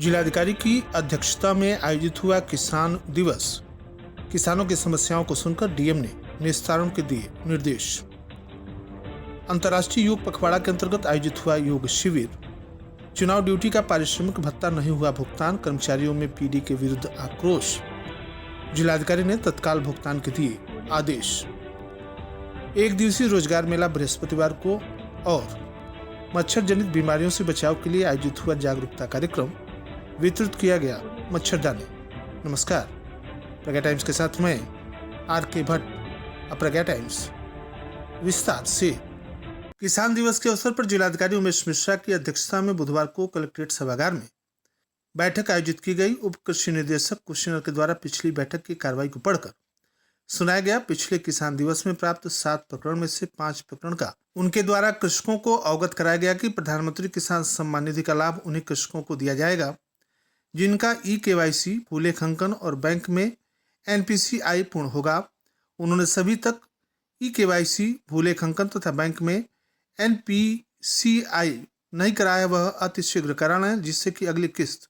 जिलाधिकारी की अध्यक्षता में आयोजित हुआ किसान दिवस। किसानों की समस्याओं को सुनकर डीएम ने निस्तारण के दिए निर्देश। अंतर्राष्ट्रीय योग पखवाड़ा के अंतर्गत आयोजित हुआ योग शिविर। चुनाव ड्यूटी का पारिश्रमिक भत्ता नहीं हुआ भुगतान, कर्मचारियों में पीडी के विरुद्ध आक्रोश। जिलाधिकारी ने तत्काल भुगतान के दिए आदेश। एक दिवसीय रोजगार मेला बृहस्पतिवार को और मच्छर जनित बीमारियों से बचाव के लिए आयोजित हुआ जागरूकता कार्यक्रम। वितरित किया गया मच्छरदानी। नमस्कार, प्रज्ञा टाइम्स के साथ मैं आर.के. भट्ट। प्रज्ञा टाइम्स विस्तार से। किसान दिवस के अवसर पर जिलाधिकारी उमेश मिश्रा की अध्यक्षता में बुधवार को कलेक्ट्रेट सभागार में बैठक आयोजित की गई। उप कृषि निदेशक कुशीनगर के द्वारा पिछली बैठक की कार्रवाई को पढ़कर सुनाया गया। पिछले किसान दिवस में प्राप्त 7 प्रकरण में से 5 प्रकरण का उनके द्वारा कृषकों को अवगत कराया गया कि प्रधानमंत्री किसान सम्मान निधि का लाभ उन्हीं कृषकों को दिया जाएगा जिनका ई-केवाईसी, भूलेखांकन और बैंक में एनपीसीआई पूर्ण होगा। उन्होंने सभी तक ई-केवाईसी, भूलेखांकन तथा बैंक में एनपीसीआई नहीं कराया वह अतिशीघ्र कराना है, जिससे कि अगली किस्त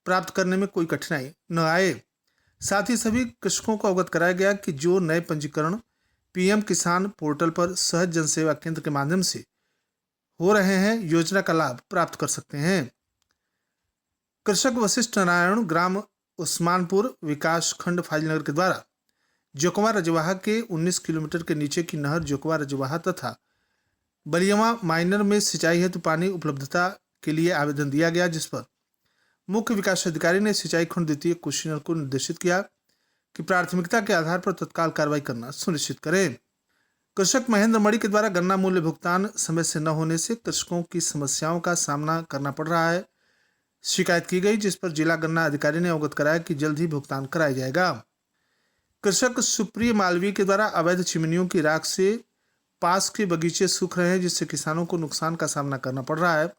प्राप्त करने में कोई कठिनाई न आए। साथ ही सभी कृषकों को अवगत कराया गया कि जो नए पंजीकरण पीएम किसान पोर्टल पर सहज जन सेवा केंद्र के माध्यम से हो रहे हैं, योजना का लाभ प्राप्त कर सकते हैं। कृषक वशिष्ठ नारायण, ग्राम उस्मानपुर, विकास खंड फाजिलनगर के द्वारा जोकवा रजवाहा के 19 किलोमीटर के नीचे की नहर जोकवा रजवाहा तथा बलियवा माइनर में सिंचाई हेतु पानी उपलब्धता के लिए आवेदन दिया गया, जिस पर मुख्य विकास अधिकारी ने सिंचाई खंड द्वितीय कुशीनगर को निर्देशित किया कि प्राथमिकता के आधार पर तत्काल कार्रवाई करना सुनिश्चित करें। कृषक महेंद्र मणि के द्वारा गन्ना मूल्य भुगतान समय से न होने से कृषकों की समस्याओं का सामना करना पड़ रहा है, शिकायत की गई, जिस पर जिला गन्ना अधिकारी ने अवगत कराया कि जल्द ही भुगतान कराया जाएगा। कृषक सुप्रिय मालवीय के द्वारा अवैध चिमनियों की राख से पास के बगीचे सूख रहे हैं, जिससे किसानों को नुकसान का सामना करना पड़ रहा है,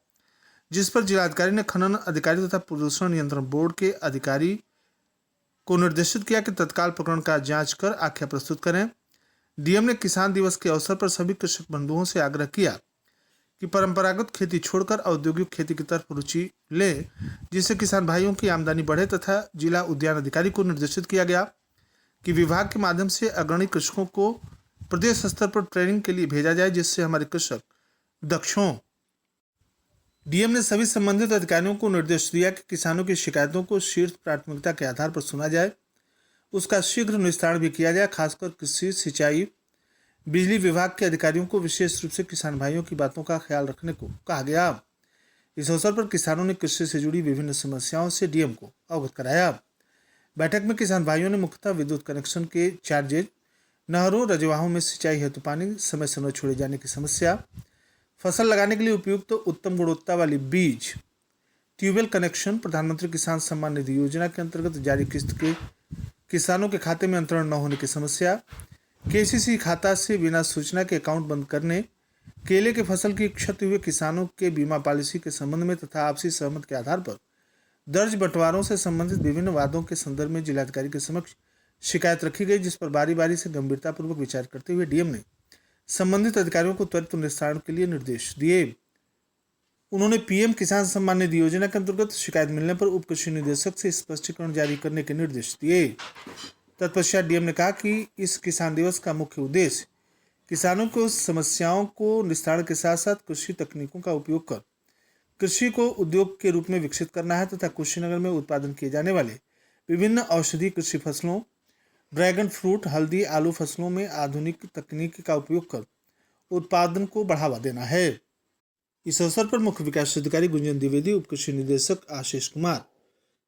जिस पर जिलाधिकारी ने खनन अधिकारी तथा प्रदूषण नियंत्रण बोर्ड के अधिकारी को निर्देशित किया कि तत्काल प्रकरण का जांच कर आख्या प्रस्तुत करें। डीएम ने किसान दिवस के अवसर पर सभी कृषक बंधुओं से आग्रह किया कि परंपरागत खेती छोड़कर औद्योगिक खेती की तरफ रुचि ले, जिससे किसान भाइयों की आमदनी बढ़े, तथा जिला उद्यान अधिकारी को निर्देशित किया गया कि विभाग के माध्यम से अग्रणी कृषकों को प्रदेश स्तर पर ट्रेनिंग के लिए भेजा जाए, जिससे हमारे कृषक दक्ष हों। डीएम ने सभी संबंधित अधिकारियों को निर्देश दिया कि किसानों की शिकायतों को शीर्ष प्राथमिकता के आधार पर सुना जाए, उसका शीघ्र निस्तारण भी किया जाए। खासकर कृषि, सिंचाई, बिजली विभाग के अधिकारियों को विशेष रूप से किसान भाइयों की बातों का ख्याल रखने को कहा गया। इस अवसर पर किसानों ने कृषि से जुड़ी विभिन्न समस्याओं से डीएम को अवगत कराया। बैठक में किसान भाइयों ने मुख्यतः विद्युत कनेक्शन के चार्जेज, नहरों, रजवाहों में सिंचाई हेतु पानी समय से न छोड़े जाने की समस्या, फसल लगाने के लिए उपयुक्त उत्तम गुणवत्ता वाली बीज, ट्यूबवेल कनेक्शन, प्रधानमंत्री किसान सम्मान निधि योजना के अंतर्गत जारी किस्त के किसानों के खाते में अंतरण न होने की समस्या, केसीसी खाता से बिना सूचना के अकाउंट बंद करने, केले के फसल की क्षति हुए किसानों के बीमा पॉलिसी के संबंध में तथा आपसी सहमति के आधार पर दर्ज बंटवारों से संबंधित विभिन्न वादों के संदर्भ में जिलाधिकारी के समक्ष शिकायत रखी गई, जिस पर बारी बारी से गंभीरतापूर्वक विचार करते हुए डीएम ने संबंधित अधिकारियों को त्वरित निस्तारण के लिए निर्देश दिए। उन्होंने पीएम किसान सम्मान निधि योजना के अंतर्गत शिकायत मिलने पर उप कृषि निदेशक से स्पष्टीकरण जारी करने के निर्देश दिए। तत्पश्चात डीएम ने कहा कि इस किसान दिवस का मुख्य उद्देश्य किसानों को समस्याओं को निस्तारण के साथ साथ कृषि तकनीकों का उपयोग कर कृषि को उद्योग के रूप में विकसित करना है तथा कुशीनगर में उत्पादन किए जाने वाले विभिन्न औषधीय कृषि फसलों, ड्रैगन फ्रूट, हल्दी, आलू फसलों में आधुनिक तकनीक का उपयोग कर उत्पादन को बढ़ावा देना है। इस अवसर पर मुख्य विकास अधिकारी गुंजन द्विवेदी, उप कृषि निदेशक आशीष कुमार,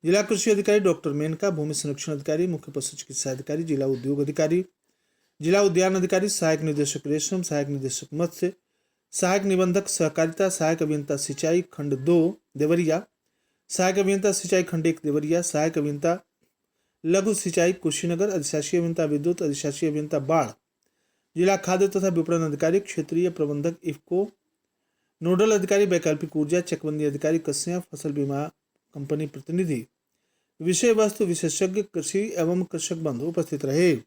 जिला कृषि अधिकारी डॉक्टर मेनका, भूमि संरक्षण अधिकारी, मुख्य पशु चिकित्सा अधिकारी, जिला उद्योग अधिकारी, जिला उद्यान अधिकारी, सहायक निदेशक रेशम, सहायक निदेशक मत्स्य, सहायक निबंधक सहकारिता, सहायक अभियंता सिंचाई खंड 2 देवरिया, सहायक अभियंता सिंचाई खंड 1 देवरिया, सहायक अभियंता लघु सिंचाई कुशीनगर, अधिशासी अभियंता विद्युत, अधिशासी अभियंता बाढ़, जिला खाद्य तथा विपणन अधिकारी, क्षेत्रीय प्रबंधक इफको, नोडल अधिकारी वैकल्पिक ऊर्जा, चकबंदी अधिकारी कस्या, फसल बीमा कंपनी प्रतिनिधि, विषय वस्तु विशेषज्ञ, कृषि एवं कृषक बंधु उपस्थित रहे।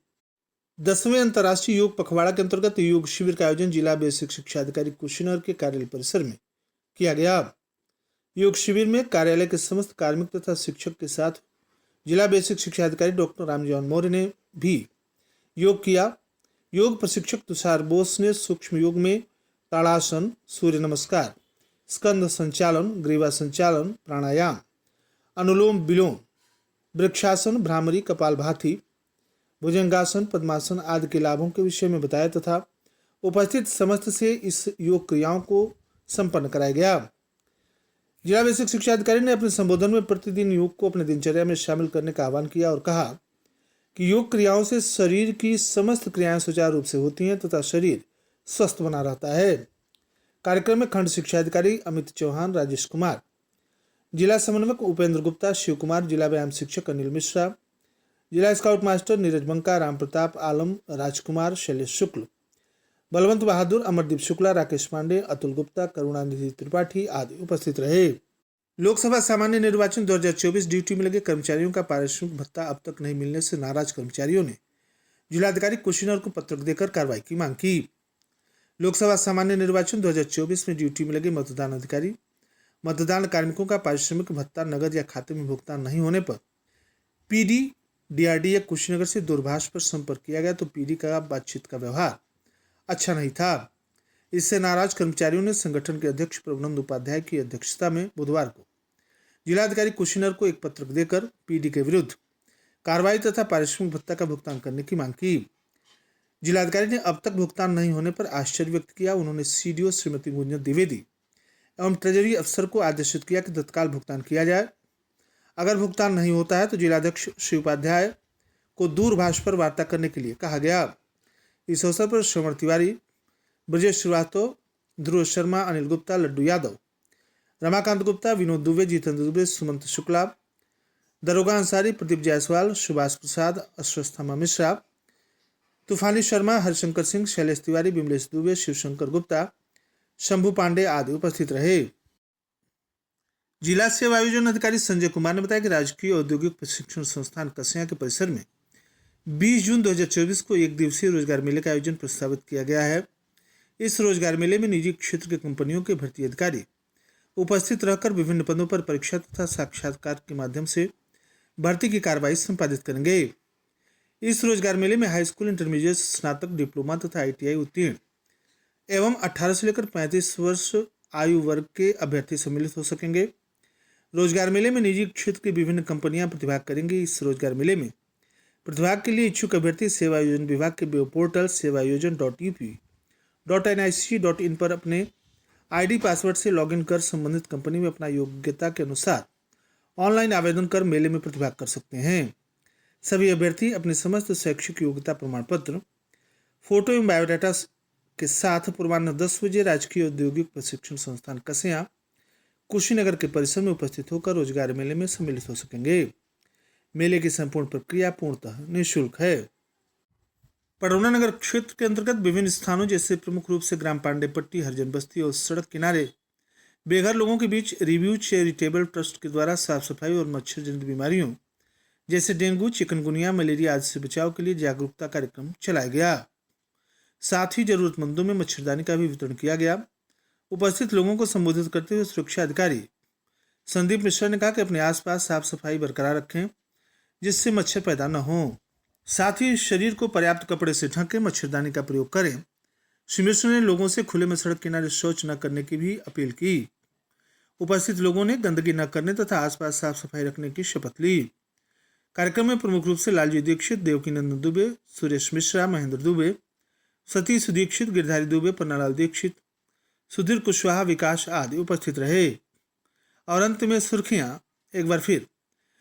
10वें अंतर्राष्ट्रीय योग पखवाड़ा के अंतर्गत योग शिविर का आयोजन जिला बेसिक शिक्षा अधिकारी कुशीनगर के कार्यालय परिसर में किया गया। योग शिविर में कार्यालय के समस्त कार्मिक तथा शिक्षक के साथ जिला बेसिक शिक्षा अधिकारी डॉक्टर रामजीवन मौर्य ने भी योग किया। योग प्रशिक्षक तुषार बोस ने सूक्ष्म योग में ताड़ासन, सूर्य नमस्कार, स्कंद संचालन, ग्रीवा संचालन, प्राणायाम, अनुलोम विलोम, वृक्षासन, भ्रामरी, कपालभाति, भुजंगासन, पद्मासन आदि के लाभों के विषय में बताया तथा उपस्थित समस्त से इस योग क्रियाओं को संपन्न कराया गया। जिला बेसिक शिक्षा अधिकारी ने अपने संबोधन में प्रतिदिन योग को अपने दिनचर्या में शामिल करने का आह्वान किया और कहा कि योग क्रियाओं से शरीर की समस्त क्रियाएं सुचारू रूप से होती हैं तथा शरीर स्वस्थ बना रहता है। कार्यक्रम में खंड शिक्षा अधिकारी अमित चौहान, राजेश कुमार, जिला समन्वयक उपेंद्र गुप्ता, शिव कुमार, जिला व्यायाम शिक्षक अनिल मिश्रा, जिला स्काउट मास्टर नीरज बंका, राम प्रताप आलम, राजकुमार, शैलेश शुक्ल, बलवंत बहादुर, अमरदीप शुक्ला, राकेश पांडे, अतुल गुप्ता, करुणानिधि त्रिपाठी आदि उपस्थित रहे। लोकसभा सामान्य निर्वाचन 2024 ड्यूटी में लगे कर्मचारियों का पारिश्रमिक भत्ता अब तक नहीं मिलने से नाराज कर्मचारियों ने जिलाधिकारी कुशीनगर को पत्र देकर कार्रवाई की मांग की। लोकसभा सामान्य निर्वाचन 2024 में ड्यूटी में लगे मतदान अधिकारी, मतदान कार्मिकों का पारिश्रमिक भत्ता नगद या खाते में भुगतान नहीं होने पर पीडी डीआरडीए कुशीनगर से दूरभाष पर संपर्क किया गया तो पीडी का बातचीत का व्यवहार अच्छा नहीं था। इससे नाराज कर्मचारियों ने संगठन के अध्यक्ष प्रभुनंद उपाध्याय की अध्यक्षता में बुधवार को जिलाधिकारी कुशीनगर को एक पत्र देकर पीडी के विरुद्ध कार्रवाई तथा पारिश्रमिक भत्ता का भुगतान करने की मांग की। जिलाधिकारी ने अब तक भुगतान नहीं होने पर आश्चर्य व्यक्त किया। उन्होंने सीडीओ श्रीमती गुंजन द्विवेदी एवं ट्रेजरी अफसर को आदेशित किया कि तत्काल भुगतान किया जाए। अगर भुगतान नहीं होता है तो जिलाध्यक्ष श्री उपाध्याय को दूरभाष पर वार्ता करने के लिए कहा गया। इस अवसर पर श्रवण तिवारी, ब्रजेश श्रीवास्तव, ध्रुव शर्मा, अनिल गुप्ता, लड्डू यादव, रमाकांत गुप्ता, विनोद दुबे, जितेंद्र दुबे, सुमंत शुक्ला, दरोगा अंसारी, प्रदीप जायसवाल, सुभाष प्रसाद, अश्वस्थामा मिश्रा, तूफानी शर्मा, हरिशंकर सिंह, शैलेश तिवारी, बिमलेश दुबे, शिवशंकर गुप्ता, शंभू पांडे आदि उपस्थित रहे। जिला सेवा आयोजन अधिकारी संजय कुमार ने बताया कि राजकीय औद्योगिक प्रशिक्षण संस्थान कसिया के परिसर में 20 जून 2024 को एक दिवसीय रोजगार मेले का आयोजन प्रस्तावित किया गया है। इस रोजगार मेले में निजी क्षेत्र के कंपनियों के भर्ती अधिकारी उपस्थित रहकर विभिन्न पदों पर परीक्षा तथा साक्षात्कार के माध्यम से भर्ती की कार्रवाई संपादित करेंगे। इस रोजगार मेले में हाई स्कूल, इंटरमीडिएट, स्नातक, डिप्लोमा तथा आईटीआई उत्तीर्ण एवं 18 से लेकर 35 वर्ष आयु वर्ग के अभ्यर्थी सम्मिलित हो सकेंगे। रोजगार मेले में निजी क्षेत्र की विभिन्न कंपनियां प्रतिभाग करेंगी। इस रोजगार मेले में प्रतिभाग के लिए इच्छुक अभ्यर्थी सेवा आयोजन विभाग के वेब पोर्टल sevayojan.up.nic.in पर अपने आईडी पासवर्ड से लॉगिन कर संबंधित कंपनी में अपना योग्यता के अनुसार ऑनलाइन आवेदन कर मेले में प्रतिभाग कर सकते हैं। सभी अभ्यर्थी अपने समस्त शैक्षिक योग्यता प्रमाण पत्र, फोटो एवं बायोडाटा के साथ पूर्वाह्न 10 बजे राजकीय औद्योगिक प्रशिक्षण संस्थान कसिया कुशीनगर के परिसर में उपस्थित होकर रोजगार मेले में सम्मिलित हो सकेंगे। मेले की संपूर्ण प्रक्रिया पूर्णतः निःशुल्क है। पडरौना नगर क्षेत्र के अंतर्गत विभिन्न स्थानों जैसे प्रमुख रूप से ग्राम पांडेपट्टी, हरिजन बस्ती और सड़क किनारे बेघर लोगों के बीच रिव्यू चैरिटेबल ट्रस्ट के द्वारा साफ सफाई और मच्छर जनित बीमारियों जैसे डेंगू, चिकनगुनिया, मलेरिया आदि से बचाव के लिए जागरूकता कार्यक्रम चलाया गया। साथ ही जरूरतमंदों में मच्छरदानी का भी वितरण किया गया। उपस्थित लोगों को संबोधित करते हुए सुरक्षा अधिकारी संदीप मिश्रा ने कहा कि अपने आसपास साफ सफाई बरकरार रखें जिससे मच्छर पैदा न हो। साथ ही शरीर को पर्याप्त कपड़े से ढकें, मच्छरदानी का प्रयोग करें। श्री मिश्र ने लोगों से खुले में सड़क किनारे शौच न करने की भी अपील की। उपस्थित लोगों ने गंदगी न करने तथा आसपास साफ सफाई रखने की शपथ ली। कार्यक्रम में प्रमुख रूप से लालजी दीक्षित, देवकीनंदन दुबे, सुरेश मिश्रा, महेंद्र दुबे, सतीश दीक्षित, गिरधारी दुबे, पन्नालाल दीक्षित, सुधीर कुशवाहा, विकास आदि उपस्थित रहे। और अंत में सुर्खियां एक बार फिर।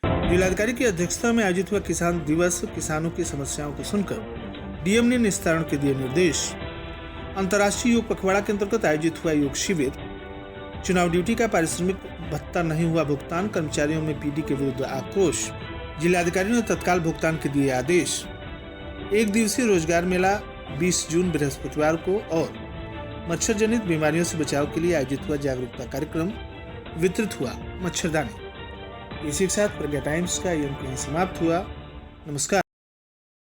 जिलाधिकारी की अध्यक्षता में आयोजित हुआ किसान दिवस, किसानों की समस्याओं को सुनकर डीएम ने निस्तारण के दिए निर्देश। अंतर्राष्ट्रीय योग पखवाड़ा के अंतर्गत आयोजित हुआ योग शिविर। चुनाव ड्यूटी का पारिश्रमिक भत्ता नहीं हुआ भुगतान, कर्मचारियों में पीडी के विरुद्ध आक्रोश। जिलाधिकारी ने तत्काल भुगतान के दिए आदेश। एक दिवसीय रोजगार मेला 20 जून बृहस्पतिवार को और मच्छर जनित बीमारियों से बचाव के लिए आयोजित हुआ जागरूकता कार्यक्रम, वितरित हुआ मच्छरदानी। इसी के साथ प्रज्ञा टाइम्स का अंक यहीं समाप्त हुआ। नमस्कार।